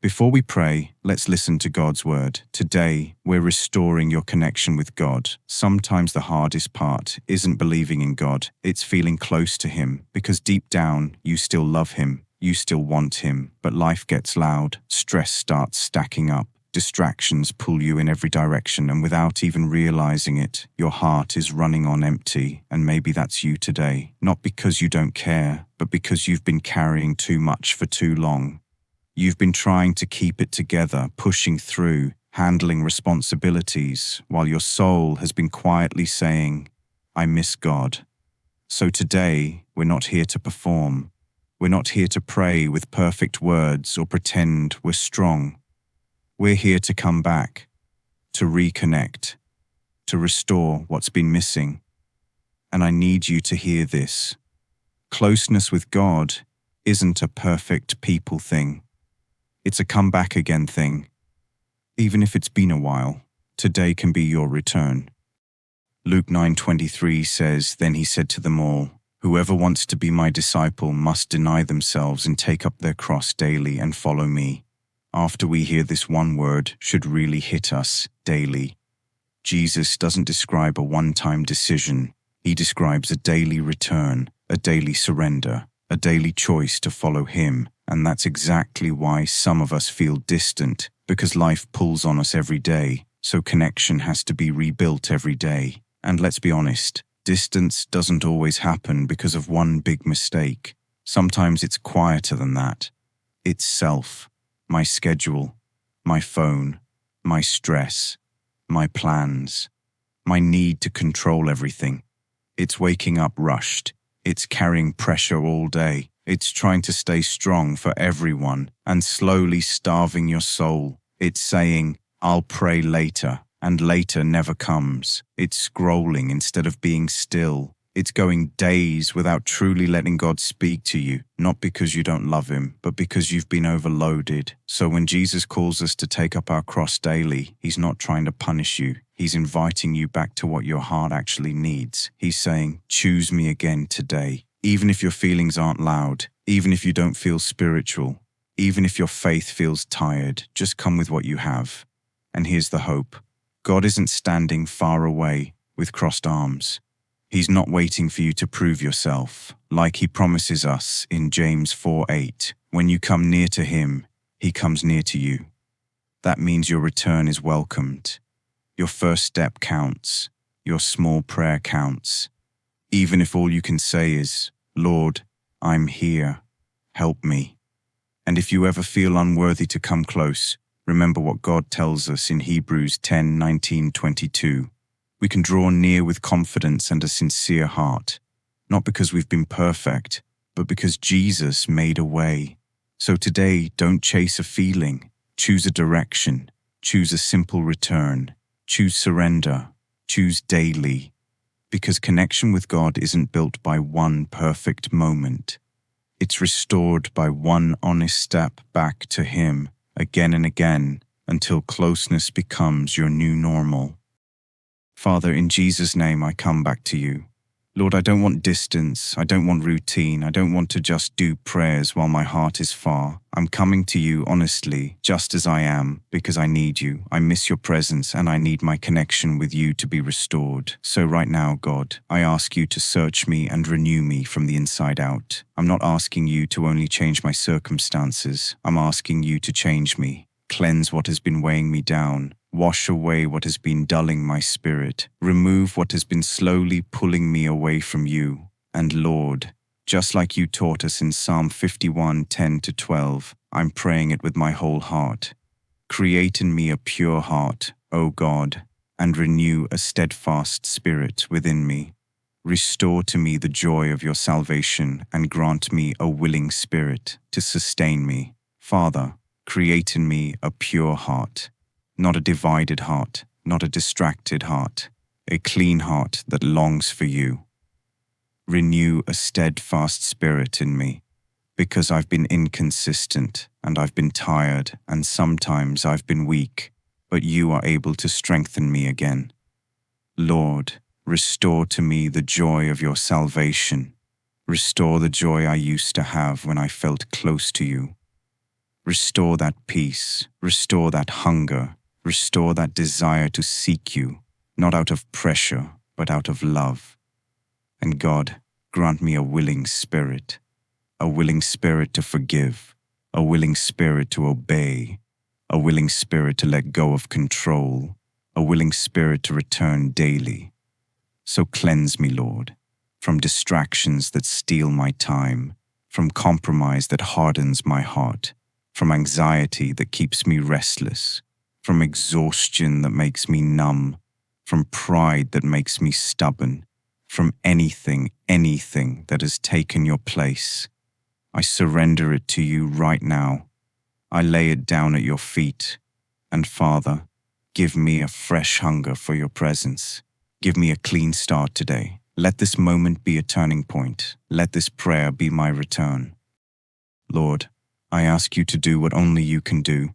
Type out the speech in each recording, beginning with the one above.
Before we pray, let's listen to God's word. Today, we're restoring your connection with God. Sometimes the hardest part isn't believing in God, it's feeling close to Him, because deep down, you still love Him, you still want Him, but life gets loud, stress starts stacking up, distractions pull you in every direction, and without even realizing it, your heart is running on empty. And maybe that's you today, not because you don't care, but because you've been carrying too much for too long. You've been trying to keep it together, pushing through, handling responsibilities, while your soul has been quietly saying, I miss God. So today, we're not here to perform. We're not here to pray with perfect words or pretend we're strong. We're here to come back, to reconnect, to restore what's been missing. And I need you to hear this. Closeness with God isn't a perfect people thing. It's a come back again thing. Even if it's been a while, today can be your return. Luke 9:23 says, Then he said to them all, Whoever wants to be my disciple must deny themselves and take up their cross daily and follow me. After we hear this, one word should really hit us: daily. Jesus doesn't describe a one-time decision. He describes a daily return, a daily surrender, a daily choice to follow Him. And that's exactly why some of us feel distant, because life pulls on us every day, so connection has to be rebuilt every day. And let's be honest, distance doesn't always happen because of one big mistake. Sometimes it's quieter than that. It's self, my schedule, my phone, my stress, my plans, my need to control everything. It's waking up rushed. It's carrying pressure all day. It's trying to stay strong for everyone and slowly starving your soul. It's saying, I'll pray later, and later never comes. It's scrolling instead of being still. It's going days without truly letting God speak to you, not because you don't love Him, but because you've been overloaded. So when Jesus calls us to take up our cross daily, He's not trying to punish you. He's inviting you back to what your heart actually needs. He's saying, choose me again today. Even if your feelings aren't loud, even if you don't feel spiritual, even if your faith feels tired, just come with what you have. And here's the hope. God isn't standing far away with crossed arms. He's not waiting for you to prove yourself, like He promises us in James 4:8. When you come near to Him, He comes near to you. That means your return is welcomed. Your first step counts. Your small prayer counts. Even if all you can say is, Lord, I'm here. Help me. And if you ever feel unworthy to come close, remember what God tells us in Hebrews 10:19-22. We can draw near with confidence and a sincere heart, not because we've been perfect, but because Jesus made a way. So today, don't chase a feeling. Choose a direction. Choose a simple return. Choose surrender. Choose daily. Because connection with God isn't built by one perfect moment. It's restored by one honest step back to Him again and again until closeness becomes your new normal. Father, in Jesus' name, I come back to you. Lord, I don't want distance. I don't want routine. I don't want to just do prayers while my heart is far. I'm coming to you honestly, just as I am, because I need you. I miss your presence and I need my connection with you to be restored. So right now, God, I ask you to search me and renew me from the inside out. I'm not asking you to only change my circumstances. I'm asking you to change me. Cleanse what has been weighing me down. Wash away what has been dulling my spirit. Remove what has been slowly pulling me away from you. And Lord, just like you taught us in Psalm 51:10-12, I'm praying it with my whole heart. Create in me a pure heart, O God, and renew a steadfast spirit within me. Restore to me the joy of your salvation and grant me a willing spirit to sustain me. Father, create in me a pure heart. Not a divided heart, not a distracted heart, a clean heart that longs for you. Renew a steadfast spirit in me, because I've been inconsistent and I've been tired and sometimes I've been weak, but you are able to strengthen me again. Lord, restore to me the joy of your salvation. Restore the joy I used to have when I felt close to you. Restore that peace, restore that hunger, restore that desire to seek you, not out of pressure, but out of love. And God, grant me a willing spirit to forgive, a willing spirit to obey, a willing spirit to let go of control, a willing spirit to return daily. So cleanse me, Lord, from distractions that steal my time, from compromise that hardens my heart, from anxiety that keeps me restless, from exhaustion that makes me numb, from pride that makes me stubborn, from anything that has taken your place. I surrender it to you right now. I lay it down at your feet. And Father, give me a fresh hunger for your presence. Give me a clean start today. Let this moment be a turning point. Let this prayer be my return. Lord, I ask you to do what only you can do.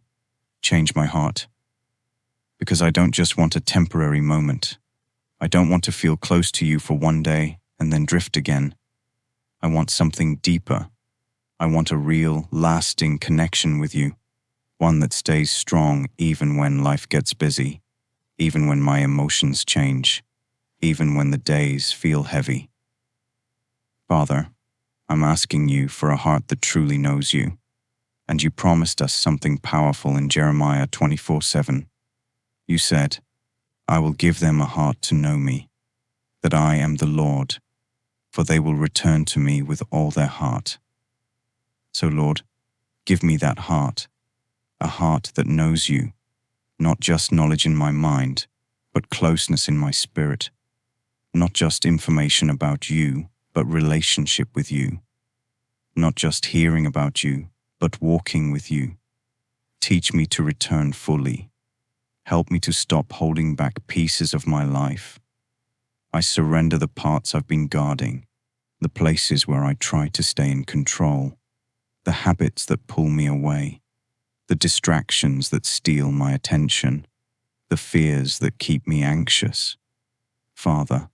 Change my heart. Because I don't just want a temporary moment. I don't want to feel close to you for one day and then drift again. I want something deeper. I want a real, lasting connection with you. One that stays strong even when life gets busy, even when my emotions change, even when the days feel heavy. Father, I'm asking you for a heart that truly knows you. And you promised us something powerful in Jeremiah 24:7. You said, I will give them a heart to know me, that I am the Lord, for they will return to me with all their heart. So Lord, give me that heart, a heart that knows you, not just knowledge in my mind, but closeness in my spirit, not just information about you, but relationship with you, not just hearing about you, but walking with you. Teach me to return fully. Help me to stop holding back pieces of my life. I surrender the parts I've been guarding, the places where I try to stay in control, the habits that pull me away, the distractions that steal my attention, the fears that keep me anxious. Father,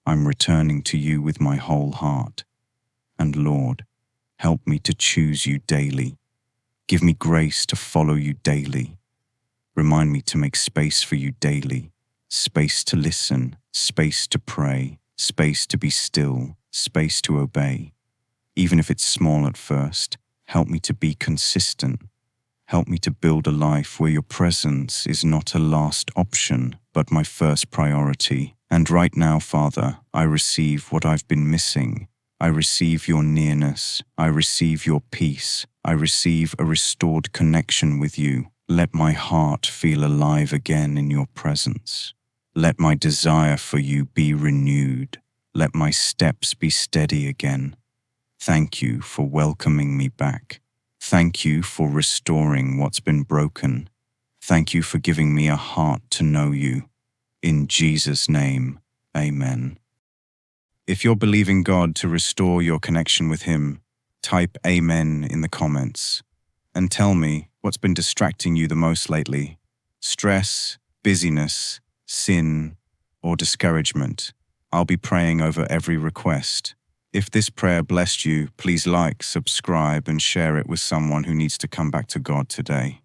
I'm returning to you with my whole heart. And Lord, help me to choose you daily. Give me grace to follow you daily. Remind me to make space for you daily, space to listen, space to pray, space to be still, space to obey. Even if it's small at first, help me to be consistent. Help me to build a life where your presence is not a last option, but my first priority. And right now, Father, I receive what I've been missing. I receive your nearness. I receive your peace. I receive a restored connection with you. Let my heart feel alive again in your presence. Let my desire for you be renewed. Let my steps be steady again. Thank you for welcoming me back. Thank you for restoring what's been broken. Thank you for giving me a heart to know you. In Jesus' name, amen. If you're believing God to restore your connection with Him, type Amen in the comments. And tell me what's been distracting you the most lately. Stress, busyness, sin, or discouragement. I'll be praying over every request. If this prayer blessed you, please like, subscribe, and share it with someone who needs to come back to God today.